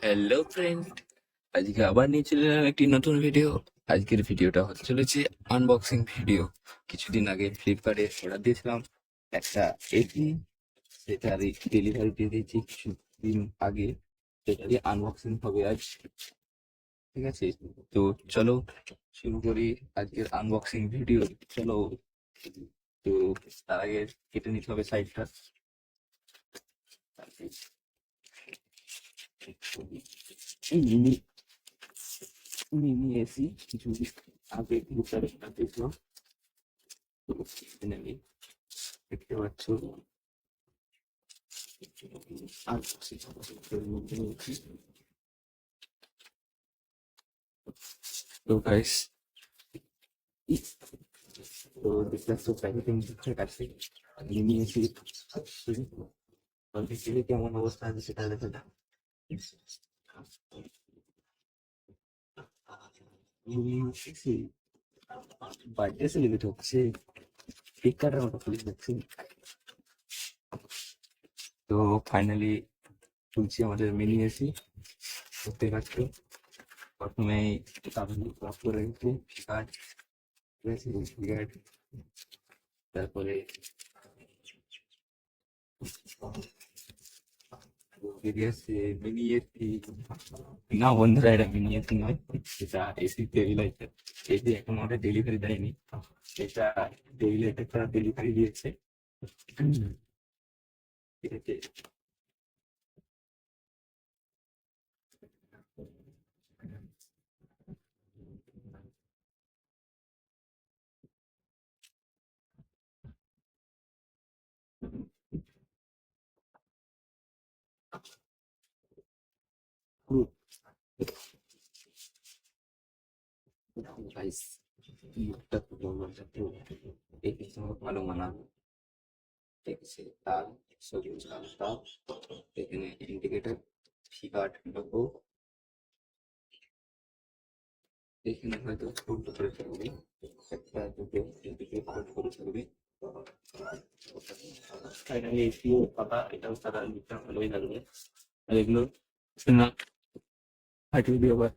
Hello friend, আজকে আবার নিয়ে চলে এলাম একটি নতুন ভিডিও। আজকের ভিডিওটা হতে চলেছে আনবক্সিং ভিডিও। কিছুদিন আগে ফ্লিপকার্টে অর্ডার দিয়েছিলাম একটা এসি, সেটারই ডেলিভারি দিয়ে দিয়েছি কিছুদিন আগে। সেটারই আনবক্সিং হবে আজ। ঠিক আছে, তো চলো শুরু করি আজকের আনবক্সিং ভিডিও। চলো, তো তার আগে কেটে নিতে হবে সাইডটা। মিনি এসি কিছু আগে ফ্লিপকার্টে অর্ডার দিয়েছিলাম। এখানে আমি দেখতে পাচ্ছ তো গাইস, তো দেখতে পাচ্ছ প্যাকেটিং ঠিক আছে, মিনি এসি দেখতে কেমন অবস্থা আছে সেটা দেখে যাক। মিনি এসি বার্থডে সেলিব্রেট হচ্ছে, ফ্লিপকার্টের মতো পুলিশ দেখছি। তো ফাইনালি খুলছি আমাদের মিনি এসি। দেখতে পাচ্ছ প্রথমে তাড়াতাড়ি ক্রস করে রেখেছি ফ্লিপকার্ট, ঠিক আছে ফ্লিপকার্ট। তারপরে বেরিয়ে আসছে মিনি এসি। না বন্ধুরা, এটা মিনি এসি নয়, এটা এসি স্টেবিলাইজার। এসি এখন আমাদের ডেলিভারি দেয়নি, এটা স্টেবিলাইজারটা ডেলিভারি দিয়েছে। ঠিক আছে, গাইস মুখটা তো এই কিছু ভালো মানাবে। ঠিক আছে, তার সবুজ কালারটা, এখানে ইন্ডিকেটর, ফিকার্ড লোগো, এখানে হয়তো ফোল্ড করে থাকবে, একটা দুটো তিনটে ফোল্ড করে থাকবে। ফাইনালি এসিও পাতা, এটাও তারা লিখতে ভালোই লাগবে। আর এগুলো না ফাটিয়ে দিয়ে আবার